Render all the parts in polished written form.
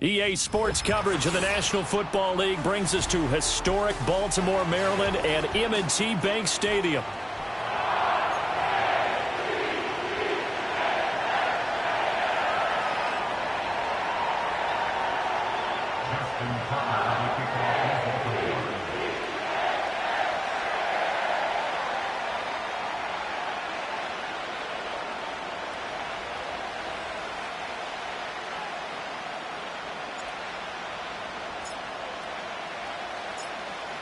EA Sports coverage of the National Football League brings us to historic Baltimore, Maryland and M&T Bank Stadium.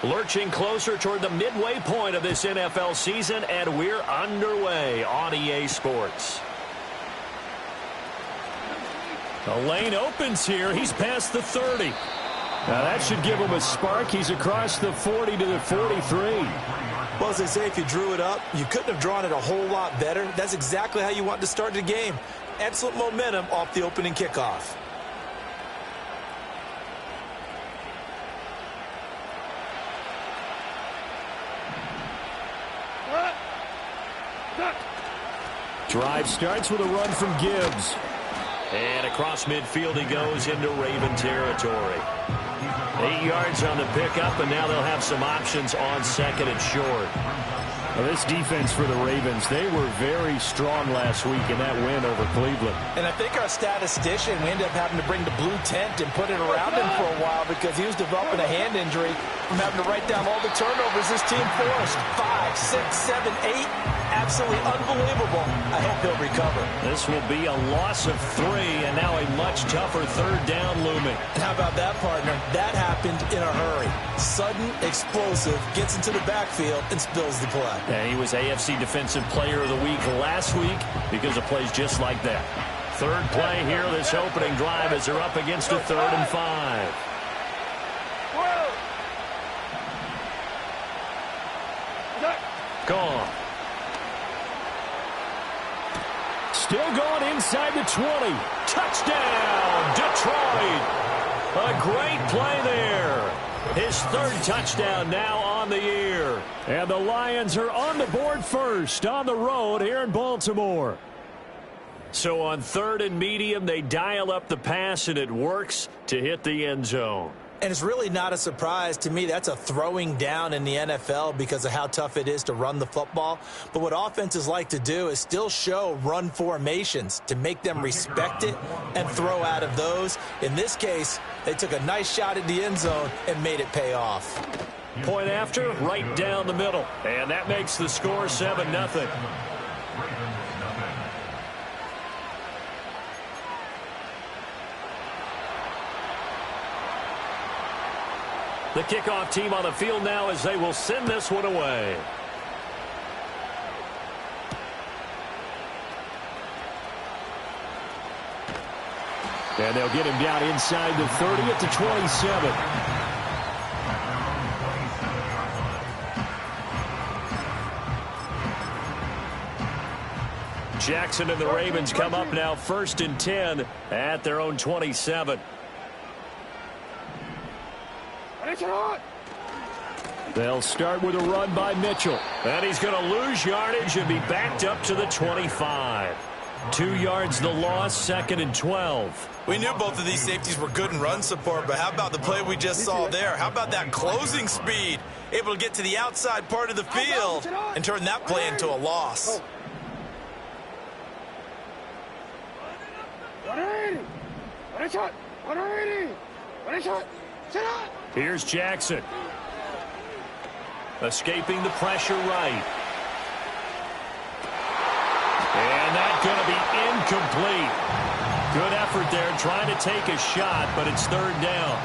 Lurching closer toward the midway point of this NFL season, and we're underway on EA Sports. The lane opens here. He's past the 30. Now that should give him a spark. He's across the 40 to the 43. Well, as they say, if you drew it up, you couldn't have drawn it a whole lot better. That's exactly how you want to start the game. Excellent momentum off the opening kickoff. Drive starts with a run from Gibbs. And across midfield he goes into Raven territory. 8 yards on the pickup, and now they'll have some options on second and short. Well, this defense for the Ravens, they were very strong last week in that win over Cleveland. And I think our statistician, we ended up having to bring the blue tent and put it around him for a while because he was developing a hand injury from having to write down all the turnovers this team forced. 5, 6, 7, 8. Absolutely unbelievable. I hope he'll recover. This will be a loss of 3, and now a much tougher third down looming. And how about that, partner? That happened in a hurry. Sudden, explosive, gets into the backfield, and spills the play. And he was AFC Defensive Player of the Week last week because of plays just like that. Third play here, this opening drive as they're up against a 3rd and 5. Gone. Still going inside the 20. Touchdown, Detroit. A great play there. His 3rd touchdown now on the year. And the Lions are on the board first on the road here in Baltimore. So on 3rd and medium, they dial up the pass, and it works to hit the end zone. And it's really not a surprise to me. That's a throwing down in the NFL because of how tough it is to run the football. But what offenses like to do is still show run formations to make them respect it and throw out of those. In this case, they took a nice shot at the end zone and made it pay off. Point after, right down the middle. And that makes the score 7-0. The kickoff team on the field now as they will send this one away. And they'll get him down inside the 30 at the 27. Jackson and the Ravens come up now 1st and 10 at their own 27. They'll start with a run by Mitchell. And he's going to lose yardage and be backed up to the 25. 2 yards the loss, 2nd and 12. We knew both of these safeties were good in run support, but how about the play we just saw there? How about that closing speed? Able to get to the outside part of the field and turn that play into a loss. Here's Jackson. Escaping the pressure right. And that's going to be incomplete. Good effort there trying to take a shot, but it's 3rd down.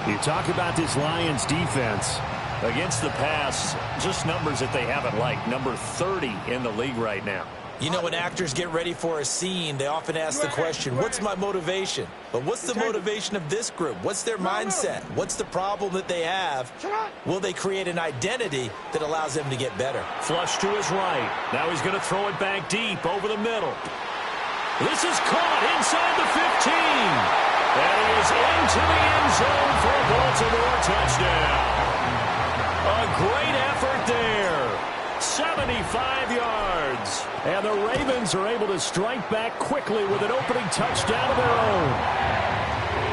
You talk about this Lions defense. Against the pass, just numbers that they haven't liked. Number 30 in the league right now. You know, when actors get ready for a scene, they often ask the question, what's my motivation? But what's the motivation of this group? What's their mindset? What's the problem that they have? Will they create an identity that allows them to get better? Flush to his right. Now he's going to throw it back deep over the middle. This is caught inside the 15. And he is into the end zone for a Baltimore touchdown. A great effort there. 75 yards. And the Ravens are able to strike back quickly with an opening touchdown of their own.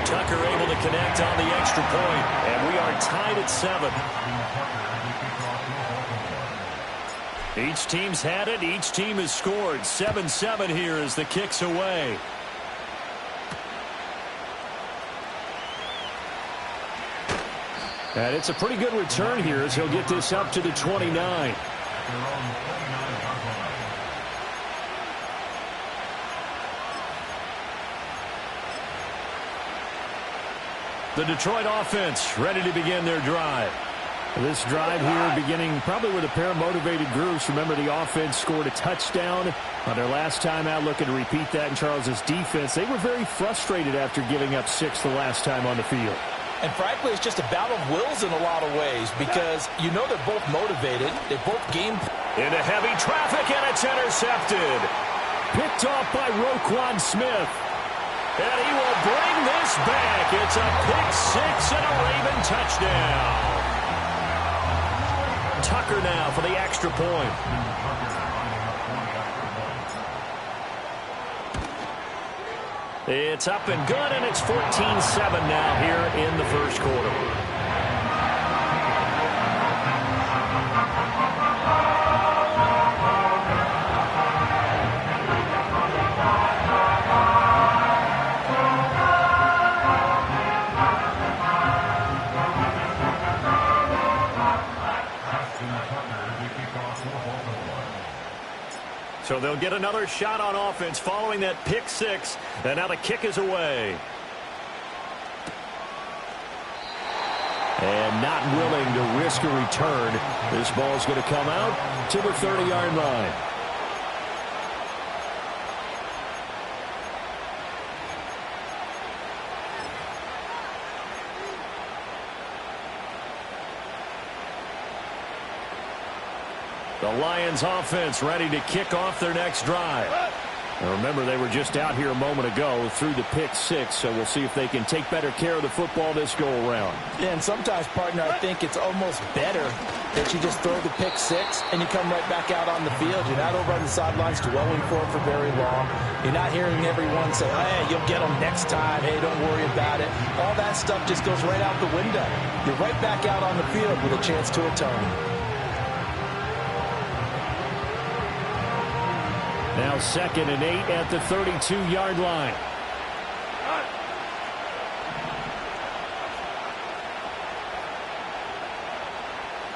Tucker able to connect on the extra point, and we are tied at 7. Each team's had it. Each team has scored. 7-7 here as the kick's away. And it's a pretty good return here as he'll get this up to the 29. The Detroit offense ready to begin their drive. This drive here beginning probably with a pair of motivated groups. Remember, the offense scored a touchdown on their last time out, looking to repeat that in Charles's defense. They were very frustrated after giving up 6 the last time on the field. And frankly, it's just a battle of wills in a lot of ways because you know they're both motivated. They both game. Into heavy traffic, and it's intercepted. Picked off by Roquan Smith. And he will bring this back. It's a pick 6 and a Raven touchdown. Tucker now for the extra point. It's up and good, and it's 14-7 now here in the first quarter. So they'll get another shot on offense following that pick 6, and now the kick is away. And not willing to risk a return. This ball's going to come out to the 30-yard line. The Lions offense ready to kick off their next drive. Now remember, they were just out here a moment ago through the pick 6, so we'll see if they can take better care of the football this go-around. Yeah, and sometimes, partner, I think it's almost better that you just throw the pick 6 and you come right back out on the field. You're not over on the sidelines dwelling for it for very long. You're not hearing everyone say, hey, you'll get them next time. Hey, don't worry about it. All that stuff just goes right out the window. You're right back out on the field with a chance to atone. Now 2nd and 8 at the 32-yard line.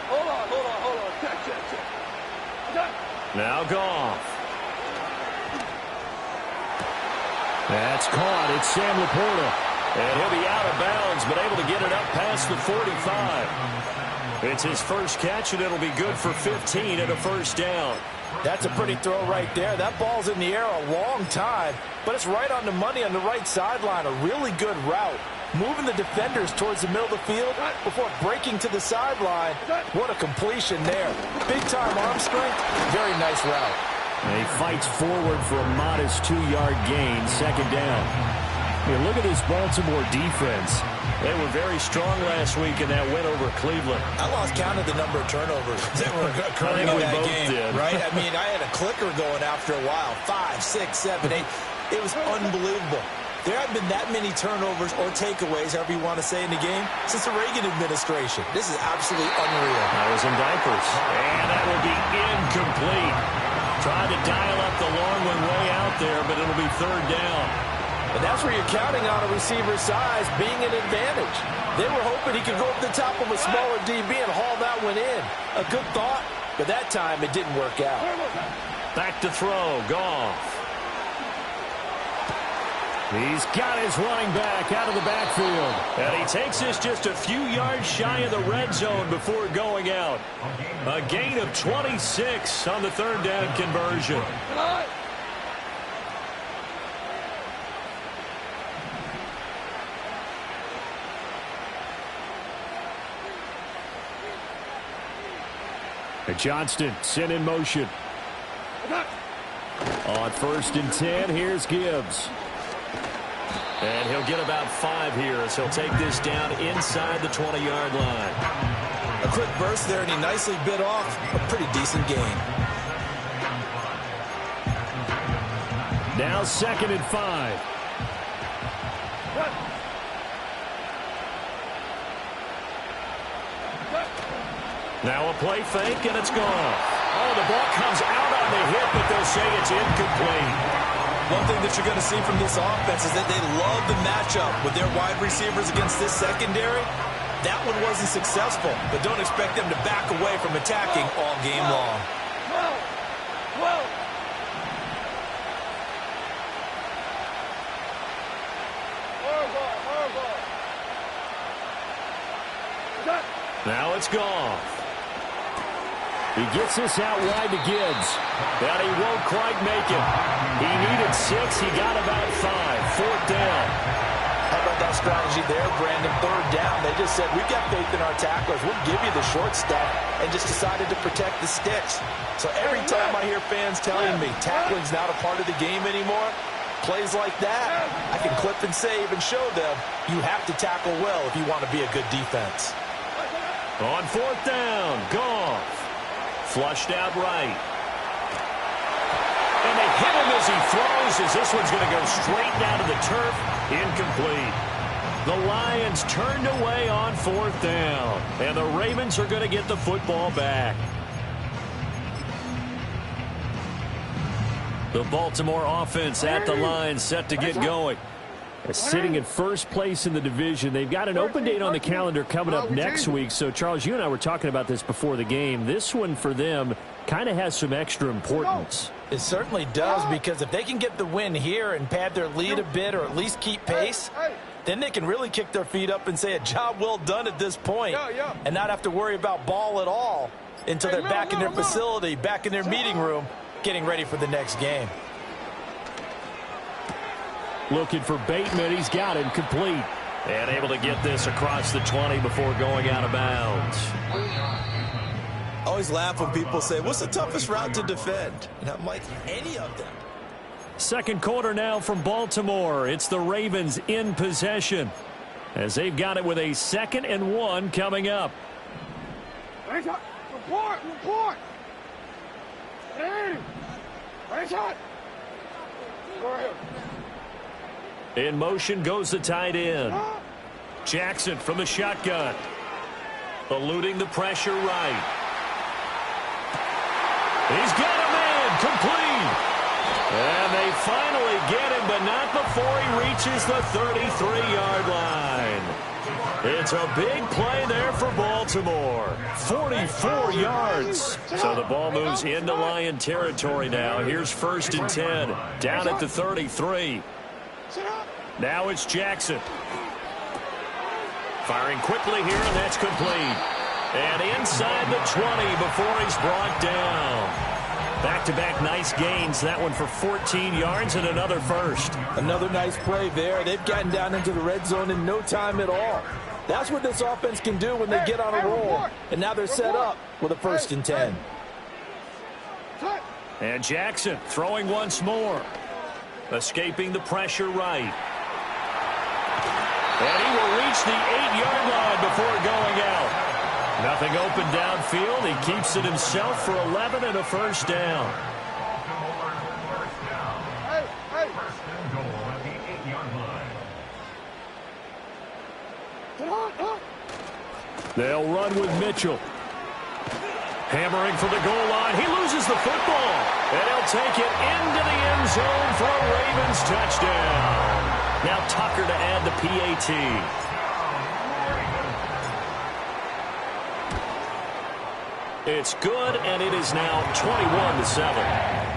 Hold on. Check. Now Goff. That's caught. It's Sam Laporta. And he'll be out of bounds, but able to get it up past the 45. It's his first catch, and it'll be good for 15 and a first down. That's a pretty throw right there. That ball's in the air a long time, but it's right on the money on the right sideline. A really good route. Moving the defenders towards the middle of the field before breaking to the sideline. What a completion there. Big-time arm strength. Very nice route. And he fights forward for a modest 2-yard gain, 2nd down. Here, look at this Baltimore defense. They were very strong last week in that win over Cleveland. I lost count of the number of turnovers that were occurring in that game, right? I mean, I had a clicker going after a while. 5, 6, 7, 8. It was unbelievable. There haven't been that many turnovers or takeaways, however you want to say, in the game since the Reagan administration. This is absolutely unreal. I was in diapers. And that will be incomplete. Tried to dial up the long one way out there, but it'll be 3rd down. And that's where you're counting on a receiver's size being an advantage. They were hoping he could go up the top of a smaller DB and haul that one in. A good thought, but that time it didn't work out. Back to throw, Goff. He's got his running back out of the backfield. And he takes this just a few yards shy of the red zone before going out. A gain of 26 on the 3rd down conversion. Johnston sent in motion. On 1st and 10, here's Gibbs. And he'll get about 5 here as he'll take this down inside the 20-yard line. A quick burst there, and he nicely bit off a pretty decent gain. Now 2nd and 5. Now a play fake, and it's gone. Oh, the ball comes out on the hit, but they'll say it's incomplete. One thing that you're going to see from this offense is that they love the matchup with their wide receivers against this secondary. That one wasn't successful, but don't expect them to back away from attacking all game long. Now it's gone. He gets this out wide to Gibbs. But he won't quite make it. He needed 6. He got about 5. Fourth down. How about that strategy there, Brandon? Third down. They just said, we've got faith in our tacklers. We'll give you the short stuff, and just decided to protect the sticks. So every time I hear fans telling me tackling's not a part of the game anymore, plays like that, I can clip and save and show them you have to tackle well if you want to be a good defense. On fourth down, Goff. Flushed out right. And they hit him as he throws, as this one's going to go straight down to the turf. Incomplete. The Lions turned away on fourth down. And the Ravens are going to get the football back. The Baltimore offense at the line, set to get going. Sitting in first place in the division. They've got an open date on the calendar coming up next week. So, Charles, you and I were talking about this before the game. This one for them kind of has some extra importance. It certainly does, because if they can get the win here and pad their lead a bit or at least keep pace, then they can really kick their feet up and say a job well done at this point and not have to worry about ball at all until they're back in their facility, back in their meeting room, getting ready for the next game. Looking for Bateman. He's got him complete. And able to get this across the 20 before going out of bounds. I always laugh when people say, what's the toughest route to defend? And I'm like, any of them. Second quarter now from Baltimore. It's the Ravens in possession, as they've got it with a 2nd and 1 coming up. Report! Hey! Shot! Go ahead. In motion goes the tight end. Jackson from the shotgun. Eluding the pressure right. He's got a man complete. And they finally get him, but not before he reaches the 33-yard line. It's a big play there for Baltimore. 44 yards. So the ball moves into Lion territory now. Here's 1st and 10. Down at the 33. Now it's Jackson. Firing quickly here, and that's complete. And inside the 20 before he's brought down. Back-to-back nice gains. That one for 14 yards and another first. Another nice play there. They've gotten down into the red zone in no time at all. That's what this offense can do when they get on a roll. And now they're set up with a 1st and 10. And Jackson throwing once more. Escaping the pressure right. And he will reach the 8-yard line before going out. Nothing open downfield. He keeps it himself for 11 and a first down. They'll run with Mitchell. Hammering for the goal line. He loses the football. And he'll take it into the end zone for a Ravens touchdown. Now Tucker to add the PAT. It's good, and it is now 21-7.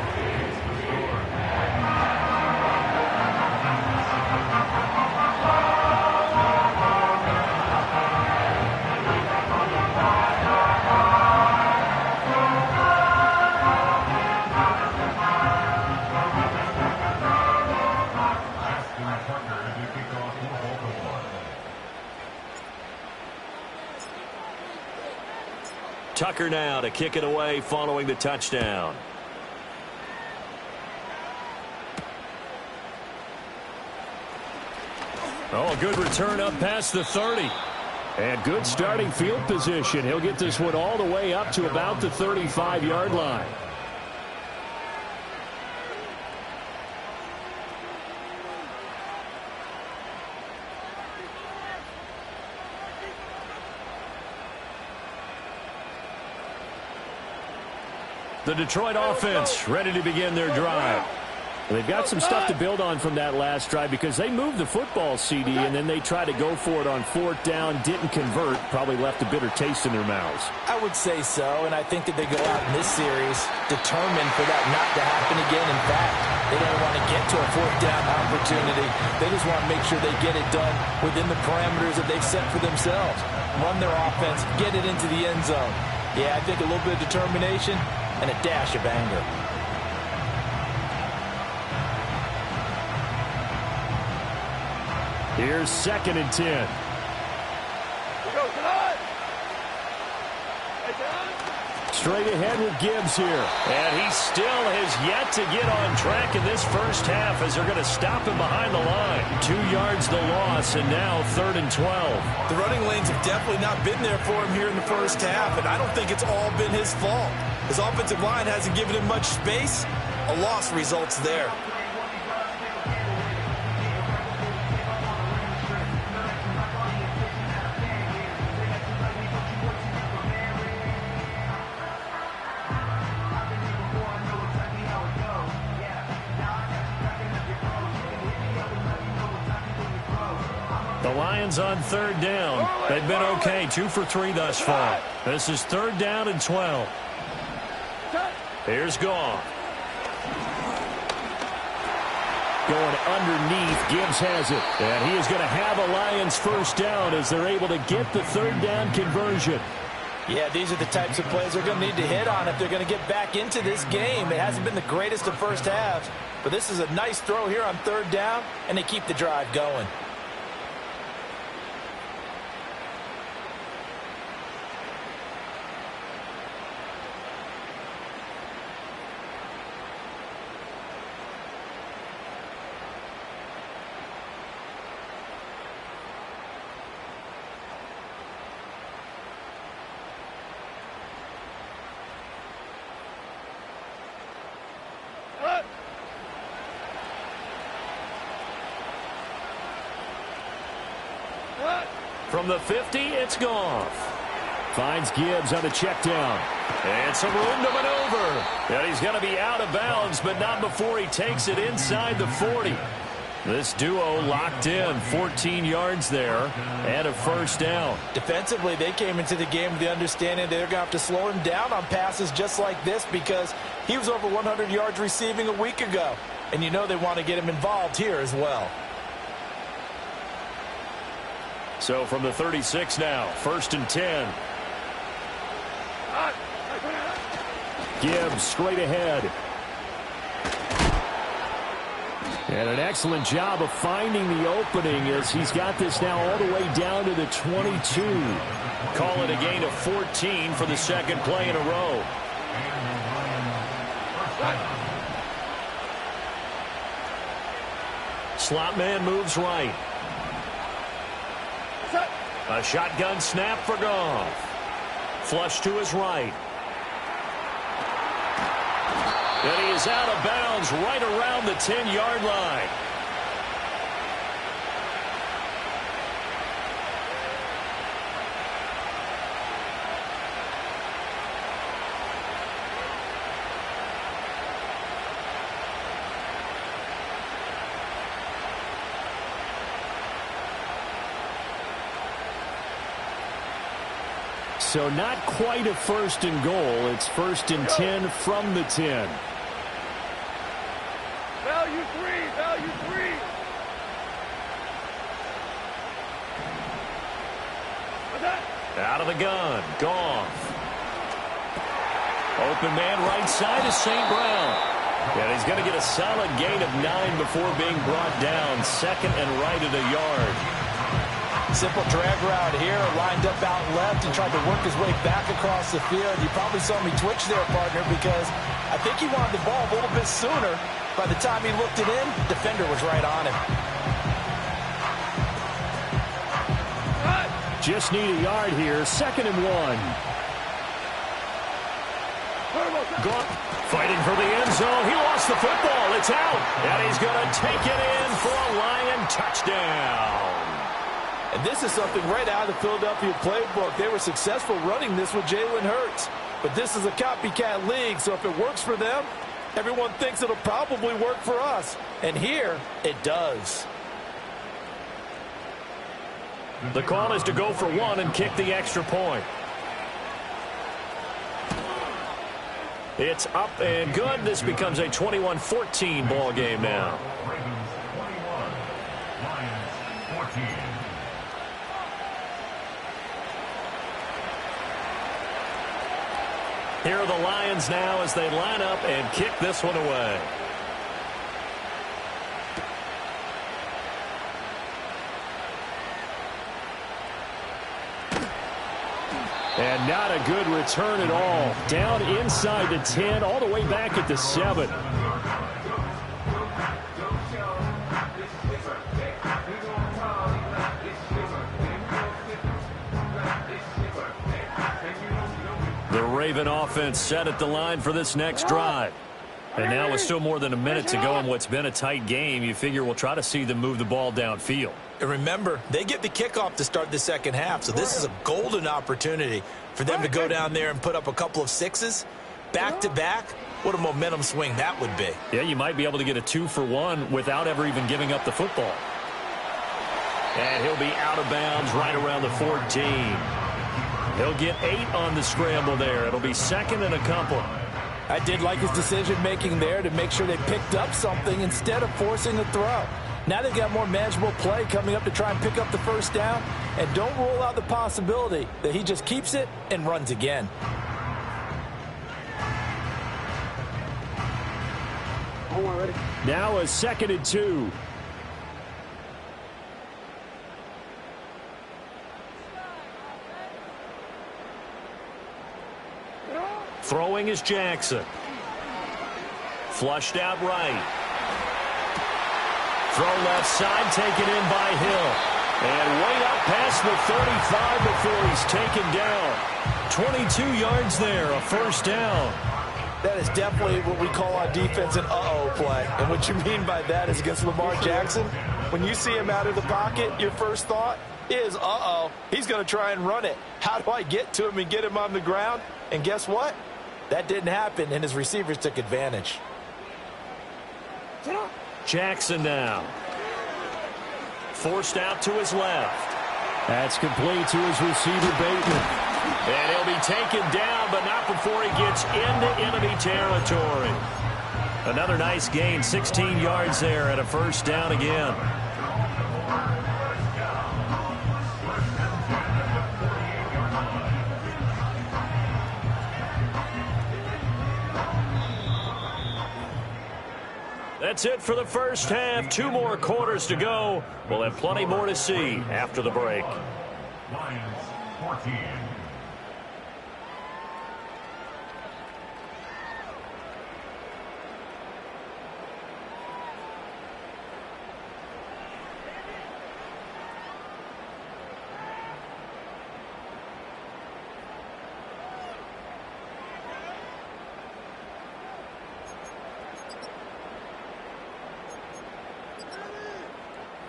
Tucker now to kick it away following the touchdown. Oh, good return up past the 30. And good starting field position. He'll get this one all the way up to about the 35-yard line. The Detroit offense ready to begin their drive. They've got some stuff to build on from that last drive because they moved the football, CD, and then they tried to go for it on 4th down, didn't convert, probably left a bitter taste in their mouths. I would say so, and I think that they go out in this series determined for that not to happen again. In fact, they don't want to get to a 4th down opportunity. They just want to make sure they get it done within the parameters that they've set for themselves. Run their offense, get it into the end zone. Yeah, I think a little bit of determination and a dash of anger. Here's 2nd and 10. Straight ahead with Gibbs here. And he still has yet to get on track in this first half as they're going to stop him behind the line. 2 yards the loss, and now 3rd and 12. The running lanes have definitely not been there for him here in the first half, and I don't think it's all been his fault. His offensive line hasn't given him much space. A loss results there. The Lions on 3rd down. They've been okay, 2 for 3 thus far. This is 3rd down and 12. Here's Goff. Going underneath, Gibbs has it. And he is going to have a Lions 1st down as they're able to get the 3rd down conversion. Yeah, these are the types of plays they're going to need to hit on if they're going to get back into this game. It hasn't been the greatest of first halves, but this is a nice throw here on 3rd down, and they keep the drive going. From the 50, it's Goff. Finds Gibbs on the check down. And some room to maneuver. And he's going to be out of bounds, but not before he takes it inside the 40. This duo locked in, 14 yards there, and a 1st down. Defensively, they came into the game with the understanding they're going to have to slow him down on passes just like this because he was over 100 yards receiving a week ago. And you know they want to get him involved here as well. So from the 36 now, 1st and 10. Gibbs straight ahead. And an excellent job of finding the opening as he's got this now all the way down to the 22. Call it a gain of 14 for the 2nd play in a row. Slot man moves right. A shotgun snap for Goff. Flush to his right. And he is out of bounds right around the 10-yard line. So not quite a 1st and goal. It's 1st and 10 from the 10. Value 3. Out of the gun, Goff. Open man right side is St. Brown. And he's going to get a solid gain of 9 before being brought down. 2nd and right at a yard. Simple drag route here, lined up out left and tried to work his way back across the field. You probably saw me twitch there, partner, because I think he wanted the ball a little bit sooner. By the time he looked it in, defender was right on him. Just need a yard here. 2nd and 1. Goff fighting for the end zone. He lost the football. It's out. And he's going to take it in for a Lion touchdown. And this is something right out of the Philadelphia playbook. They were successful running this with Jalen Hurts. But this is a copycat league, so if it works for them, everyone thinks it'll probably work for us. And here, it does. The call is to go for one and kick the extra point. It's up and good. This becomes a 21-14 ball game now. Here are the Lions now as they line up and kick this one away. And not a good return at all. Down inside the 10, all the way back at the 7. The Raven offense set at the line for this next drive. And now with still more than a minute to go in what's been a tight game, you figure we'll try to see them move the ball downfield. And remember, they get the kickoff to start the second half, so this is a golden opportunity for them to go down there and put up a couple of sixes back-to-back. What a momentum swing that would be. Yeah, you might be able to get a 2-for-1 without ever even giving up the football. And he'll be out of bounds right around the 14. He'll get 8 on the scramble there. It'll be second and a couple. I did like his decision-making there to make sure they picked up something instead of forcing a throw. Now they've got more manageable play coming up to try and pick up the first down. And don't rule out the possibility that he just keeps it and runs again. Now a 2nd and 2. Throwing is Jackson. Flushed out right. Throw left side, taken in by Hill. And way up past the 35 before he's taken down. 22 yards there, a first down. That is definitely what we call on defense an uh-oh play. And what you mean by that is against Lamar Jackson, when you see him out of the pocket, your first thought is, uh-oh, he's going to try and run it. How do I get to him and get him on the ground? And guess what? That didn't happen, and his receivers took advantage. Jackson now. Forced out to his left. That's complete to his receiver, Bateman. And he'll be taken down, but not before he gets into enemy territory. Another nice gain, 16 yards there and a first down again. That's it for the first half. 2 more quarters to go. We'll have plenty more to see after the break. Lions 14.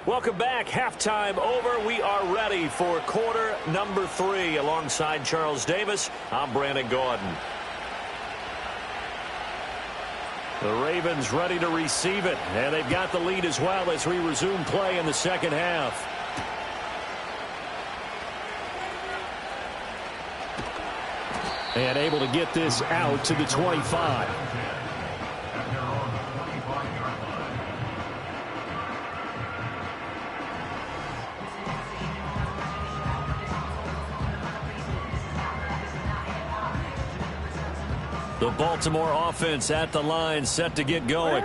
Welcome back. Halftime over. We are ready for quarter number 3. Alongside Charles Davis, I'm Brandon Gordon. The Ravens ready to receive it, and they've got the lead as well as we resume play in the second half. And able to get this out to the 25. The Baltimore offense at the line, set to get going.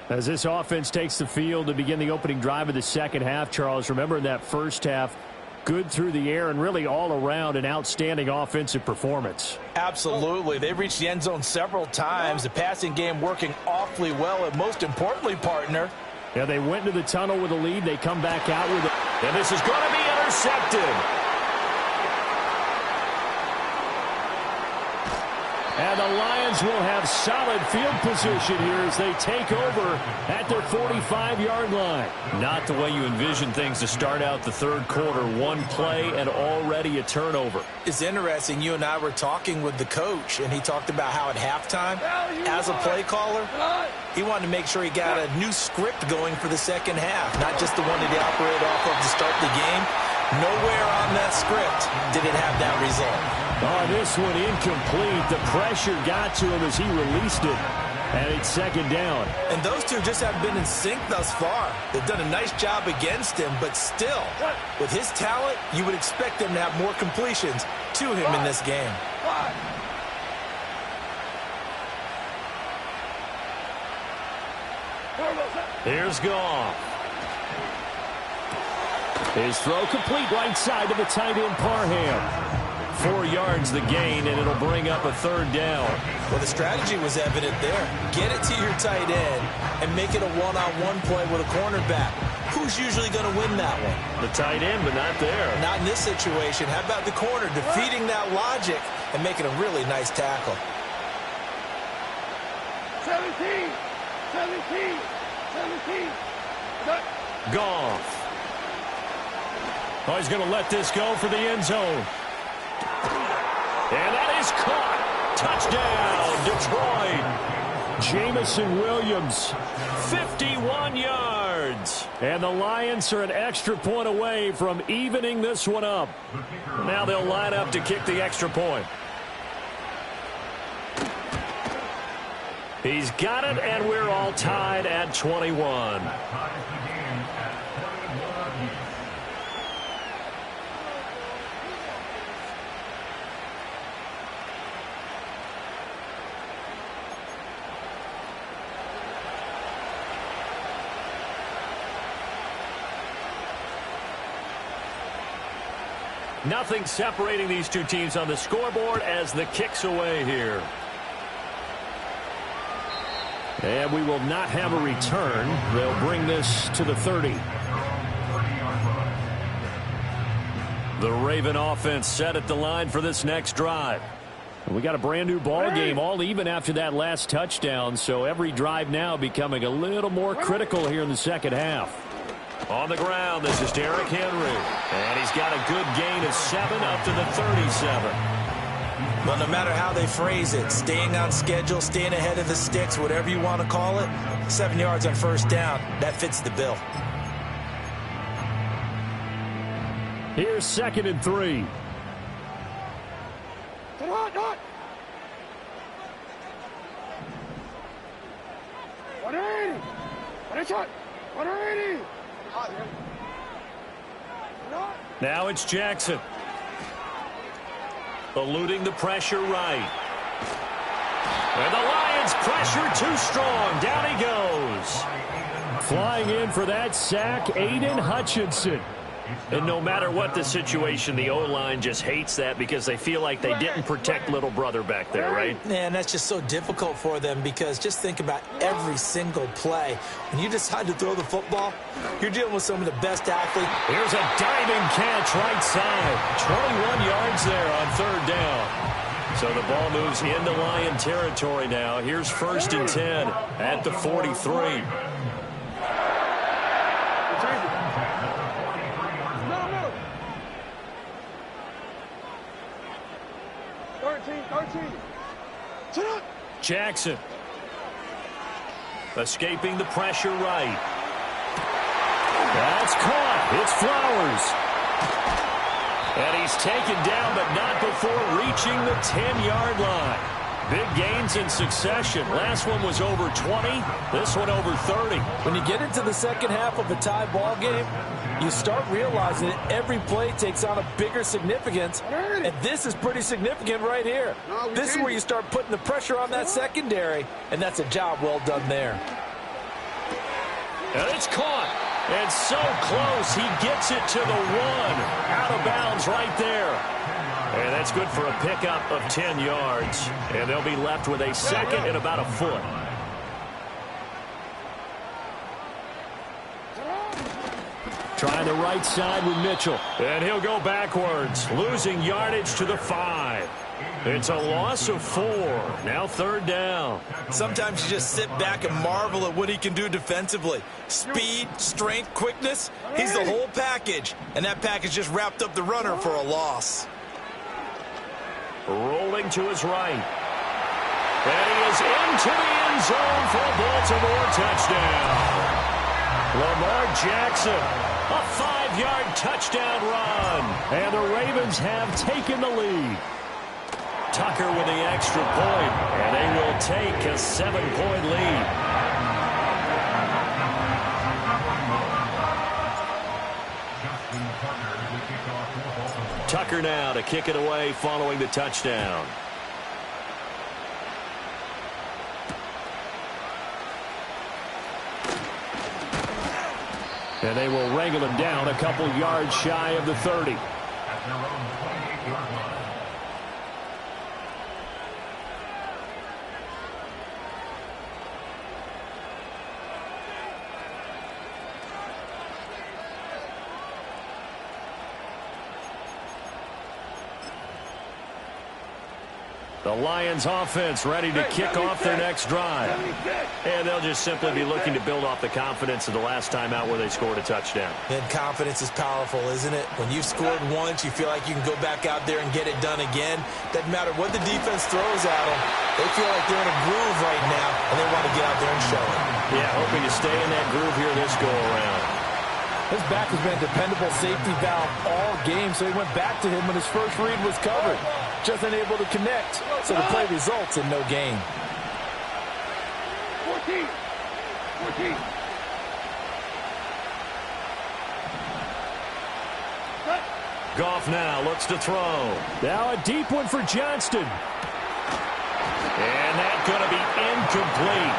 As this offense takes the field to begin the opening drive of the second half, Charles, remember in that first half, good through the air and really all around an outstanding offensive performance. Absolutely. They've reached the end zone several times. The passing game working awfully well, and most importantly, partner. Yeah, they went into the tunnel with a lead. They come back out with it. And this is going to be intercepted. And the Lions will have solid field position here as they take over at their 45-yard line. Not the way you envision things to start out the third quarter. One play and already a turnover. It's interesting. You and I were talking with the coach, and he talked about how at halftime, as a play caller, he wanted to make sure he got a new script going for the second half, not just the one that he operated off of to start the game. Nowhere on that script did it have that result. Oh, this one incomplete. The pressure got to him as he released it. And it's second down. And those two just have been in sync thus far. They've done a nice job against him, but still, with his talent, you would expect them to have more completions to him in this game. Here's Goff. His throw complete right side to the tight end Parham. 4 yards the gain, and it'll bring up a third down. Well, the strategy was evident there. Get it to your tight end and make it a one-on-one play with a cornerback. Who's usually going to win that one? The tight end, but not there. Not in this situation. How about the corner defeating that logic and making a really nice tackle? 17. Goff. Oh, he's going to let this go for the end zone. And that is caught. Touchdown, Detroit. Jamison Williams. 51 yards. And the Lions are an extra point away from evening this one up. Now they'll line up to kick the extra point. He's got it, and we're all tied at 21. Nothing separating these two teams on the scoreboard as the kick's away here. And we will not have a return. They'll bring this to the 30. The Raven offense set at the line for this next drive. We got a brand new ball game, all even after that last touchdown. So every drive now becoming a little more critical here in the second half. On the ground, this is Derrick Henry. And he's got a good gain of 7 up to the 37. Well, no matter how they phrase it, staying on schedule, staying ahead of the sticks, whatever you want to call it, 7 yards on first down, that fits the bill. Here's 2nd and 3. Now it's Jackson. Eluding the pressure right. And the Lions pressure too strong. Down he goes. Flying in for that sack, Aiden Hutchinson. And no matter what the situation, the O-line just hates that because they feel like they didn't protect little brother back there, right? Man, that's just so difficult for them because just think about every single play. When you decide to throw the football, you're dealing with some of the best athletes. Here's a diving catch right side. 21 yards there on third down. So the ball moves into Lion territory now. Here's 1st and 10 at the 43. Jackson. Escaping the pressure right. That's caught. It's Flowers. And he's taken down, but not before reaching the 10-yard line. Big gains in succession. Last one was over 20. This one over 30. When you get into the second half of a tie ball game, you start realizing that every play takes on a bigger significance, and this is pretty significant right here. This is where you start putting the pressure on that secondary, and that's a job well done there. And it's caught. And so close, he gets it to the 1. Out of bounds right there. And that's good for a pickup of 10 yards. And they'll be left with a 2nd and about a foot. Trying the right side with Mitchell. And he'll go backwards, losing yardage to the 5. It's a loss of 4. Now 3rd down. Sometimes you just sit back and marvel at what he can do defensively. Speed, strength, quickness, he's the whole package. And that package just wrapped up the runner for a loss. Rolling to his right. And he is into the end zone for a Baltimore touchdown. Lamar Jackson, a 5-yard touchdown run. And the Ravens have taken the lead. Tucker with the extra point, and they will take a 7-point lead. Tucker now to kick it away following the touchdown. And they will wrangle him down a couple yards shy of the 30. The Lions offense ready to kick off their next drive. And they'll just simply be looking to build off the confidence of the last time out where they scored a touchdown. And confidence is powerful, isn't it? When you've scored once, you feel like you can go back out there and get it done again. Doesn't matter what the defense throws at them. They feel like they're in a groove right now, and they want to get out there and show it. Yeah, hoping to stay in that groove here this go-around. His back has been a dependable safety valve all game, so he went back to him when his first read was covered. Just unable to connect, so the play results in no gain. 14. Goff now looks to throw. Now a deep one for Johnston. And that's going to be incomplete.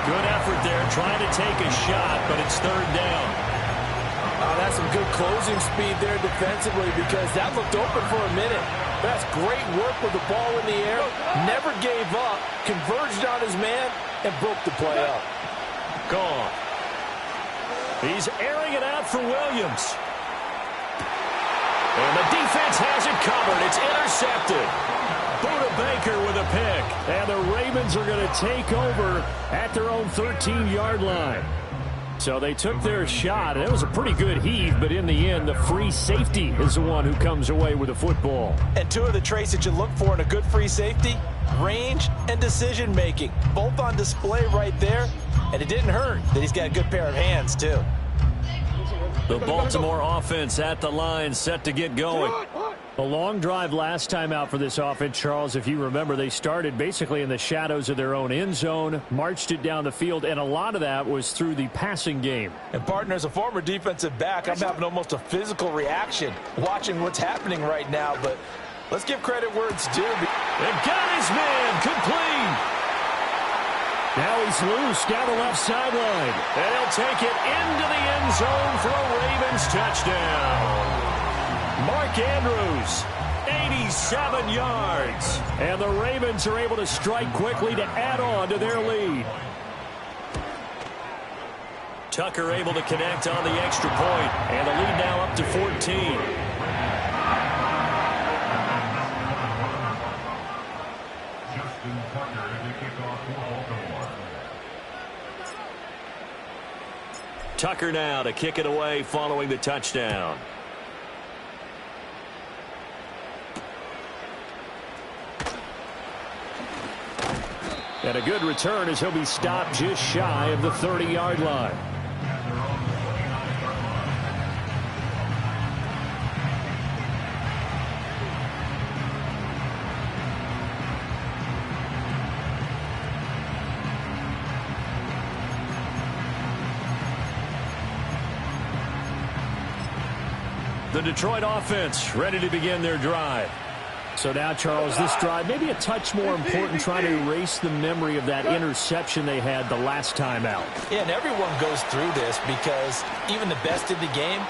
Good effort there trying to take a shot, but it's 3rd down. That's some good closing speed there defensively because that looked open for a minute. That's great work with the ball in the air. Never gave up, converged on his man, and broke the play up. Gone. He's airing it out for Williams. And the defense has it covered. It's intercepted. Buda Baker with a pick. And the Ravens are going to take over at their own 13-yard line. So they took their shot, and it was a pretty good heave, but in the end, the free safety is the one who comes away with the football. And 2 of the traits that you look for in a good free safety, range and decision-making, both on display right there, and it didn't hurt that he's got a good pair of hands, too. The Baltimore offense at the line, set to get going. A long drive last time out for this offense, Charles. If you remember, they started basically in the shadows of their own end zone, marched it down the field, and a lot of that was through the passing game. And, partner, as a former defensive back, I'm having almost a physical reaction watching what's happening right now, but let's give credit where it's due. And got his man complete. Now he's loose down the left sideline. And he'll take it into the end zone for a Ravens touchdown. Mark Andrews, 87 yards. And the Ravens are able to strike quickly to add on to their lead. Tucker able to connect on the extra point, and the lead now up to 14. Tucker now to kick it away following the touchdown. And a good return as he'll be stopped just shy of the 30-yard line. The Detroit offense ready to begin their drive. So now, Charles, this drive maybe a touch more important, trying to erase the memory of that interception they had the last time out. Yeah, and everyone goes through this because even the best in the game,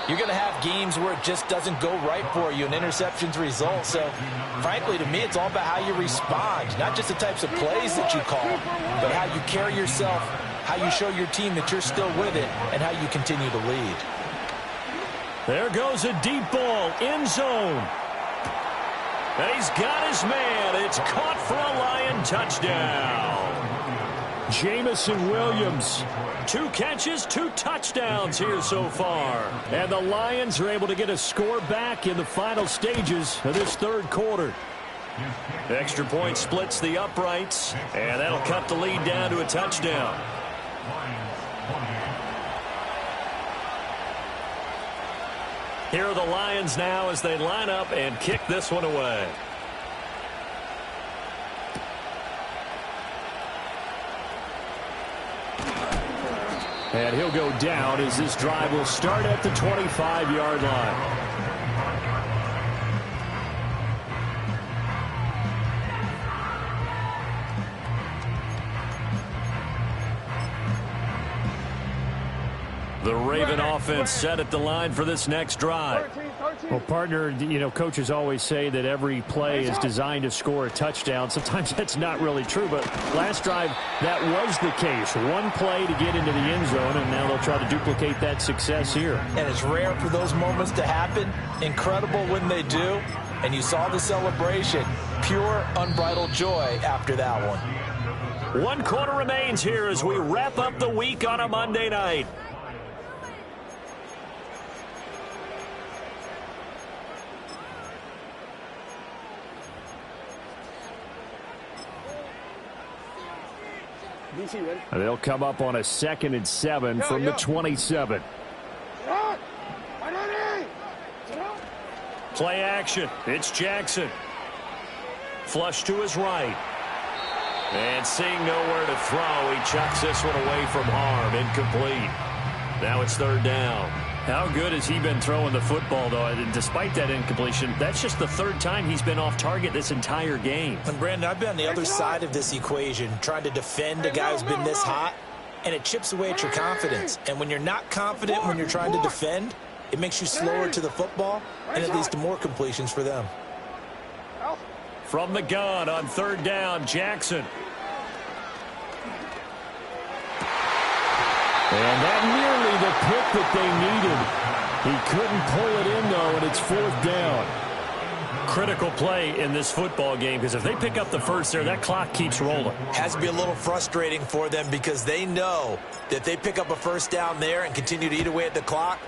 you're going to have games where it just doesn't go right for you and interceptions result. So, frankly, to me, it's all about how you respond, not just the types of plays that you call, but how you carry yourself, how you show your team that you're still with it, and how you continue to lead. There goes a deep ball, end zone. And he's got his man. It's caught for a Lion touchdown. Jamison Williams. 2 catches, 2 touchdowns here so far. And the Lions are able to get a score back in the final stages of this third quarter. Extra point splits the uprights, and that'll cut the lead down to a touchdown. Here are the Lions now as they line up and kick this one away. And he'll go down as this drive will start at the 25-yard line. The Raven offense set at the line for this next drive. Well, partner, you know, coaches always say that every play is designed to score a touchdown. Sometimes that's not really true, but last drive, that was the case. One play to get into the end zone, and now they'll try to duplicate that success here. And it's rare for those moments to happen. Incredible when they do. And you saw the celebration. Pure, unbridled joy after that one. 1 quarter remains here as we wrap up the week on a Monday night. They'll come up on a 2nd and 7 from the 27. Play action. It's Jackson. Flush to his right. And seeing nowhere to throw, he chucks this one away from harm. Incomplete. Now it's 3rd down. How good has he been throwing the football, though? And despite that incompletion, that's just the 3rd time he's been off target this entire game. And, Brandon, I've been on the other side of this equation, trying to defend a guy who's been this hot, and it chips away at your confidence. And when you're not confident when you're trying to defend, it makes you slower to the football, and it leads to more completions for them. From the gun on 3rd down, Jackson. And that nearly the pick that they needed. He couldn't pull it in, though, and it's 4th down. Critical play in this football game, because if they pick up the first there, that clock keeps rolling. Has to be a little frustrating for them because they know that if they pick up a 1st down there and continue to eat away at the clock,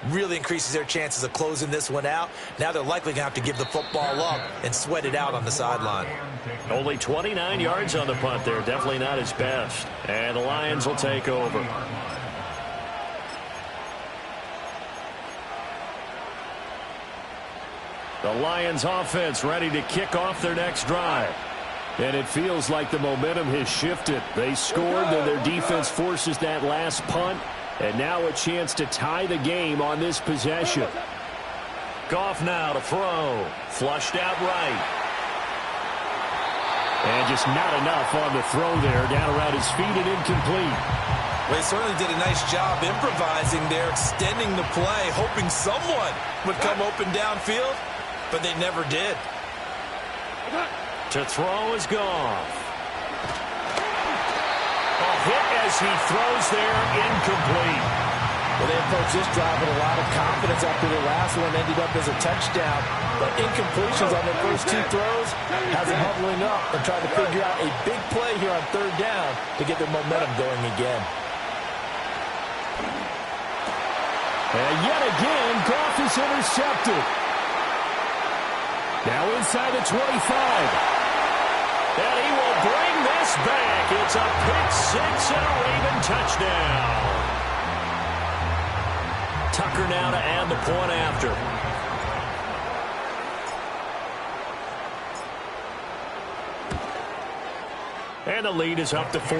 really increases their chances of closing this one out. Now they're likely going to have to give the football up and sweat it out on the sideline. Only 29 yards on the punt there. Definitely not his best. And the Lions will take over. The Lions offense ready to kick off their next drive. And it feels like the momentum has shifted. They scored, then their defense forces that last punt. And now a chance to tie the game on this possession. Goff now to throw. Flushed out right. And just not enough on the throw there. Down around his feet and incomplete. Well, they certainly did a nice job improvising there, extending the play, hoping someone would come open downfield, but they never did. To throw is Goff. A hit as he throws there, incomplete. Well, they approached this drive with a lot of confidence after the last one ended up as a touchdown. But incompletions on their first 2 throws has them huddling up and trying to figure out a big play here on 3rd down to get their momentum going again. And yet again, Goff is intercepted. Now inside the 25. And he will bring this back. It's a pick 6 and a Raven touchdown. Tucker now to add the point after. And the lead is up to 14.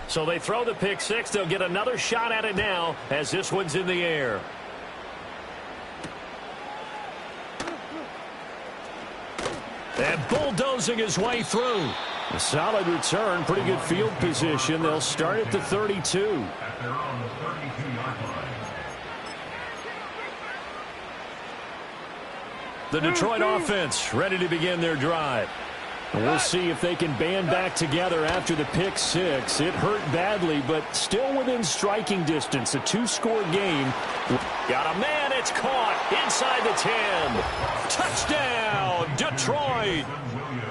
So they throw the pick 6. They'll get another shot at it now as this one's in the air. And bulldozing his way through. A solid return, pretty good field position. They'll start at the 32. They're on the 32-yard line. The Detroit offense ready to begin their drive. And we'll see if they can band back together after the pick six. It hurt badly, but still within striking distance. A two-score game. Got a man. It's caught inside the 10. Touchdown, Detroit.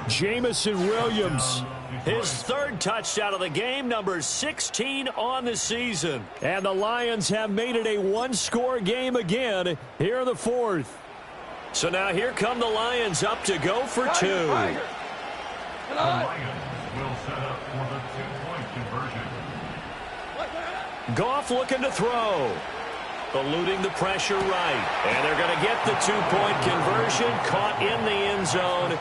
Jamison Williams. His third touchdown of the game, number 16 on the season. And the Lions have made it a one-score game again here in the fourth. So now here come the Lions up to go for two. The Lions will set up for the two-point conversion. Goff looking to throw. Eluding the pressure right. And they're going to get the two-point conversion. Caught in the end zone.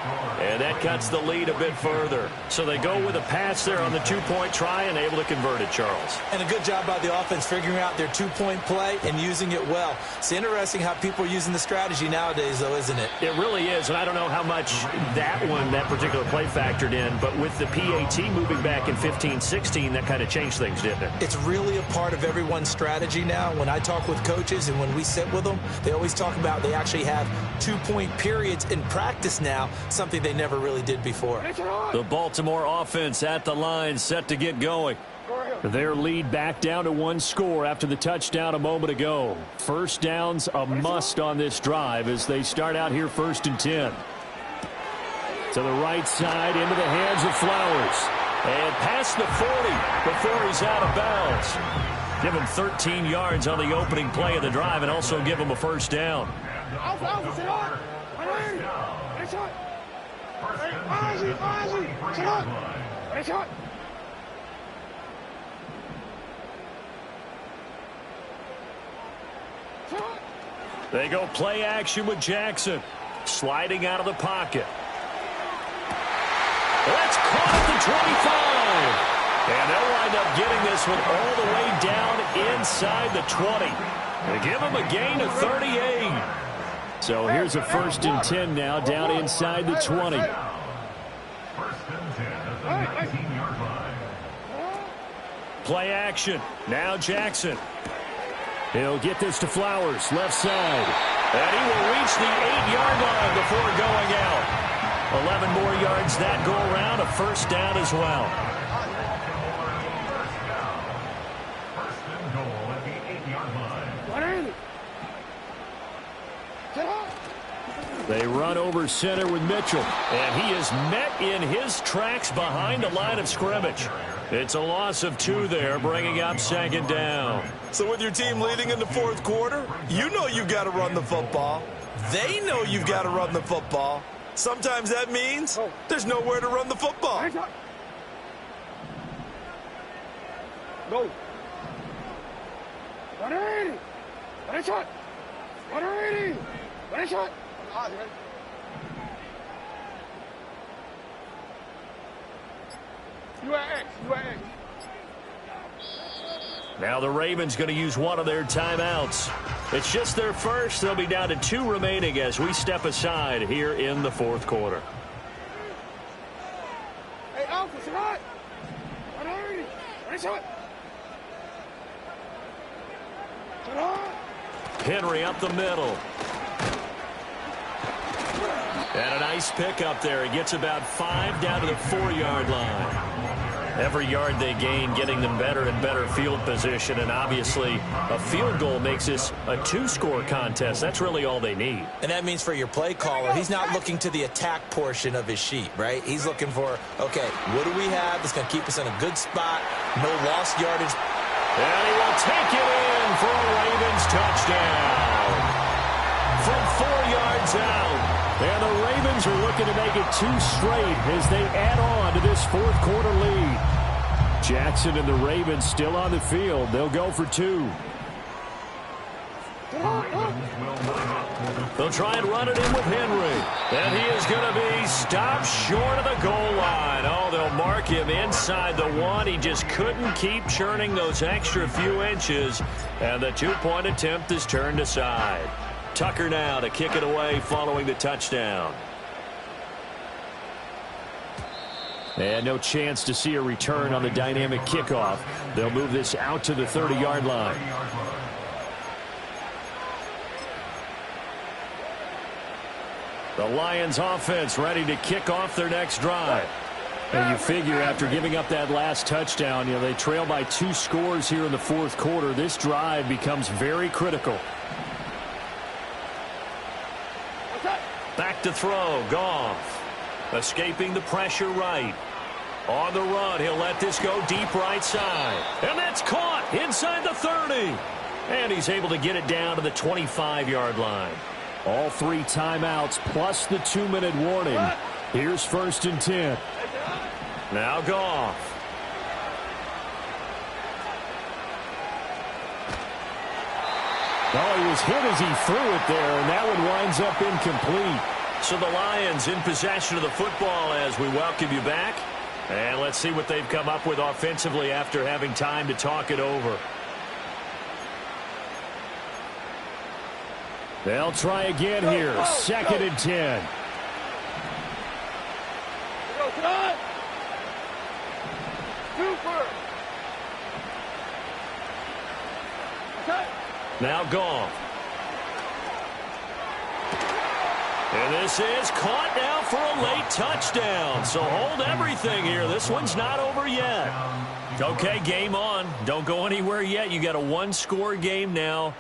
And that cuts the lead a bit further. So they go with a pass there on the two-point try and able to convert it, Charles. And a good job by the offense figuring out their two-point play and using it well. It's interesting how people are using the strategy nowadays, though, isn't it? It really is. And I don't know how much that particular play factored in. But with the PAT moving back in 15-16, that kind of changed things, didn't it? It's really a part of everyone's strategy now. When I talk with coaches and when we sit with them, they always talk about they actually have two-point periods in practice now, something they never really did before. The Baltimore offense at the line, set to get going. Their lead back down to one score after the touchdown a moment ago. First down's a must on this drive as they start out here 1st and 10. To the right side, into the hands of Flowers. And past the 40 before he's out of bounds. Give him 13 yards on the opening play of the drive and also give him a first down. They go play action with Jackson. Sliding out of the pocket. That's caught at the 25. And they'll wind up getting this one all the way down inside the 20. They give them a gain of 38. So here's a 1st and 10 now down inside the 20. 1st and 10 at the 19-yard line. Play action. Now Jackson. He'll get this to Flowers, left side. And he will reach the 8-yard line before going out. 11 more yards that go around, a first down as well. They run over center with Mitchell. And he is met in his tracks behind the line of scrimmage. It's a loss of 2 there, bringing up 2nd down. So with your team leading in the fourth quarter, you know you've got to run the football. They know you've got to run the football. Sometimes that means there's nowhere to run the football. Go. 180. 1 shot. 180. 1 shot. UAX. Now the Ravens going to use one of their timeouts. It's just their first. They'll be down to 2 remaining as we step aside here in the fourth quarter. Hey, Alpha, shot. 180. 1 shot. Henry up the middle. And a nice pickup there. He gets about 5 down to the 4-yard line. Every yard they gain, getting them better and better field position. And obviously, a field goal makes this a 2-score contest. That's really all they need. And that means for your play caller, he's not looking to the attack portion of his sheet, right? He's looking for, okay, what do we have that's going to keep us in a good spot, no lost yardage. And he will take it in for a Ravens touchdown. From 4 yards out. And the Ravens are looking to make it 2 straight as they add on to this fourth quarter lead. Jackson and the Ravens still on the field. They'll go for 2. They'll try and run it in with Henry. And he is going to be stopped short of the goal line. Oh, they'll mark him inside the 1. He just couldn't keep churning those extra few inches. And the 2-point attempt is turned aside. Tucker now to kick it away following the touchdown. And no chance to see a return on the dynamic kickoff. They'll move this out to the 30-yard line. The Lions offense ready to kick off their next drive. And you figure after giving up that last touchdown, they trail by 2 scores here in the fourth quarter. This drive becomes very critical. Back to throw, Goff. Escaping the pressure right. On the run, he'll let this go deep right side. And that's caught inside the 30. And he's able to get it down to the 25-yard line. All 3 timeouts plus the 2-minute warning. Here's 1st and 10. Now Goff. Oh, he was hit as he threw it there, and that one winds up incomplete. So the Lions in possession of the football as we welcome you back. And let's see what they've come up with offensively after having time to talk it over. They'll try again here. 2nd and 10. Now Goff. And this is caught now for a late touchdown. So hold everything here. This one's not over yet. Okay, game on. Don't go anywhere yet. You got a 1-score game now.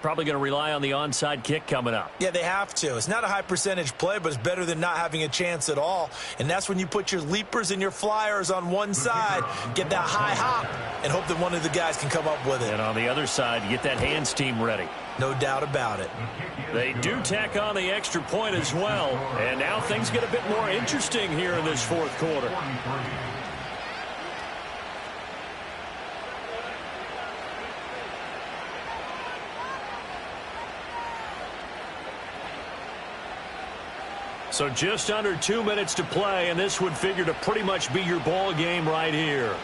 Probably going to rely on the onside kick coming up. Yeah, they have to. It's not a high percentage play, but it's better than not having a chance at all. And that's when you put your leapers and your flyers on one side, get that high hop, and hope that one of the guys can come up with it. And on the other side, you get that hands team ready. No doubt about it. They do tack on the extra point as well. And now things get a bit more interesting here in this fourth quarter. So just under 2 minutes to play, and this would figure to pretty much be your ball game right here.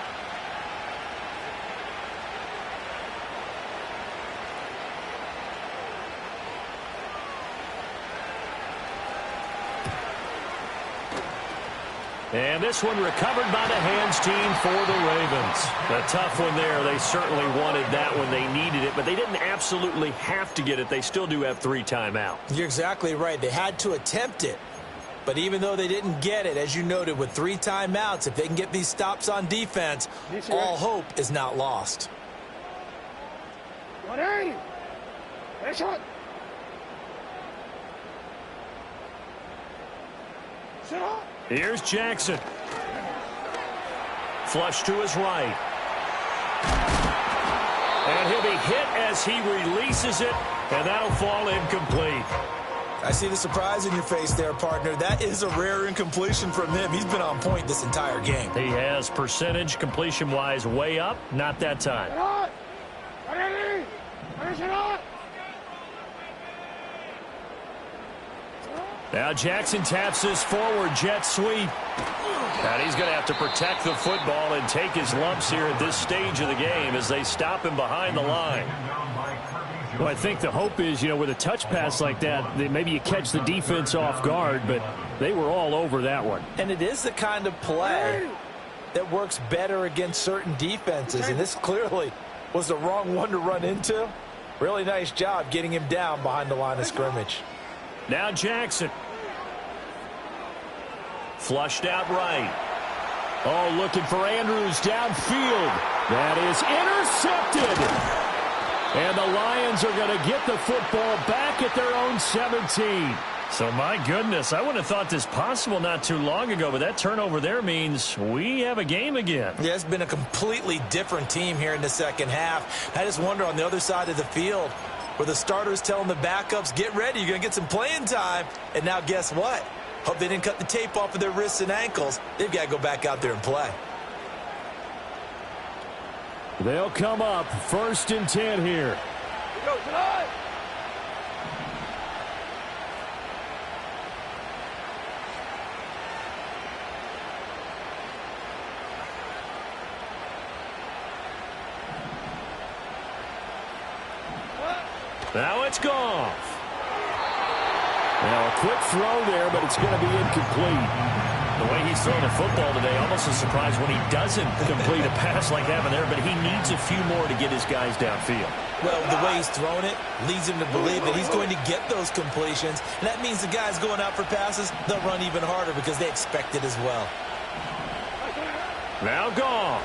And this one recovered by the hands team for the Ravens. A tough one there. They certainly wanted that when they needed it, but they didn't absolutely have to get it. They still do have 3 timeouts. You're exactly right. They had to attempt it. But even though they didn't get it, as you noted, with 3 timeouts, if they can get these stops on defense, all hope is not lost. Here's Jackson. Flush to his right. And he'll be hit as he releases it, and that'll fall incomplete. I see the surprise in your face there, partner. That is a rare incompletion from him. He's been on point this entire game. He has percentage completion-wise way up. Not that time. Now Jackson taps his forward jet sweep. And he's going to have to protect the football and take his lumps here at this stage of the game as they stop him behind the line. Well, I think the hope is, with a touch pass like that, maybe you catch the defense off guard, but they were all over that one. And it is the kind of play that works better against certain defenses, and this clearly was the wrong one to run into. Really nice job getting him down behind the line of scrimmage. Now Jackson. Flushed out right. Oh, looking for Andrews downfield. That is intercepted. And the Lions are going to get the football back at their own 17. So, my goodness, I wouldn't have thought this possible not too long ago, but that turnover there means we have a game again. Yeah, it's been a completely different team here in the second half. I just wonder on the other side of the field where the starters telling the backups, get ready, you're going to get some playing time. And now guess what? Hope they didn't cut the tape off of their wrists and ankles. They've got to go back out there and play. They'll come up 1st and 10 here. Now it's Goff. Now, a quick throw there, but it's going to be incomplete. The way he's throwing the football today, almost a surprise when he doesn't complete a pass like having there, but he needs a few more to get his guys downfield. Well, the way he's throwing it leads him to believe that he's going to get those completions, and that means the guys going out for passes, they'll run even harder because they expect it as well. Now Goff.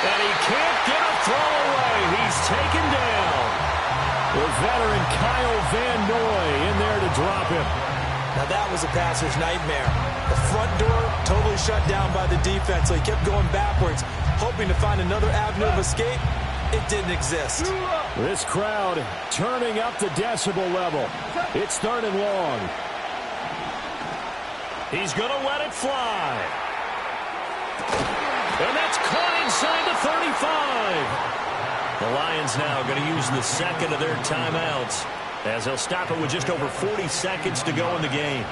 And he can't get a throw away. He's taken down. With veteran Kyle Van Noy in there to drop him. Now that was a passer's nightmare. The front door totally shut down by the defense, so he kept going backwards, hoping to find another avenue of escape. It didn't exist. This crowd turning up the decibel level. It's 3rd and long. He's going to let it fly. And that's caught inside the 35. The Lions now going to use the second of their timeouts as they'll stop it with just over 40 seconds to go in the game.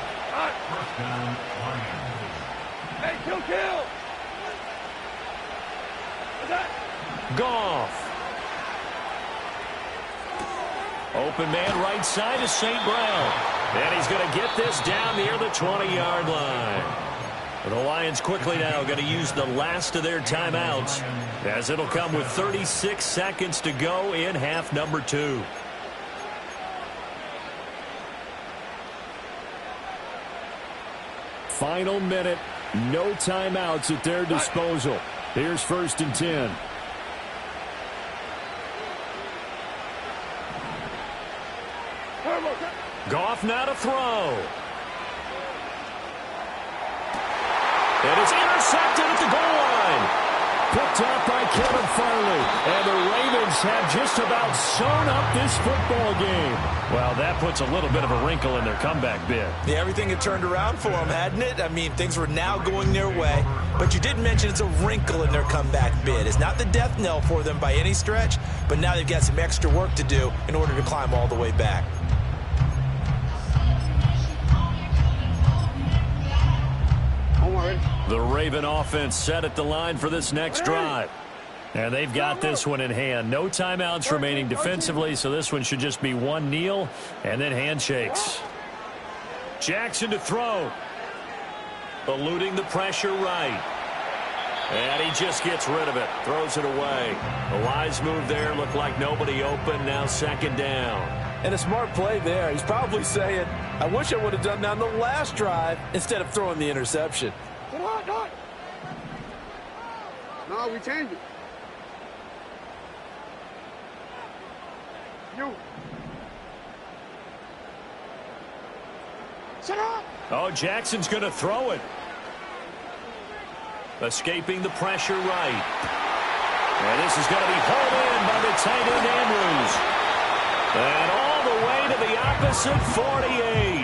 Hey, kill. Goff. Open man right side is St. Brown. And he's going to get this down near the 20-yard line. The Lions quickly now going to use the last of their timeouts as it'll come with 36 seconds to go in half number 2. Final minute, no timeouts at their disposal. Here's 1st and 10. Goff now to throw. And it's intercepted at the goal line. Picked up by Kevin Farley. And the Ravens have just about sewn up this football game. Well, that puts a little bit of a wrinkle in their comeback bid. Yeah, everything had turned around for them, hadn't it? I mean, things were now going their way. But you did mention it's a wrinkle in their comeback bid. It's not the death knell for them by any stretch, but now they've got some extra work to do in order to climb all the way back. The Raven offense set at the line for this next drive. And they've got this one in hand. No timeouts remaining defensively, so this one should just be one kneel and then handshakes. Jackson to throw. Eluding the pressure right. And he just gets rid of it. Throws it away. A wise move there. Looked like nobody open. Now 2nd down. And a smart play there. He's probably saying, I wish I would have done that on the last drive instead of throwing the interception. No, we change it. You. Shut up. Oh, Jackson's going to throw it. Escaping the pressure right. And this is going to be hauled in by the tight end Andrews. And all the way to the opposite 48.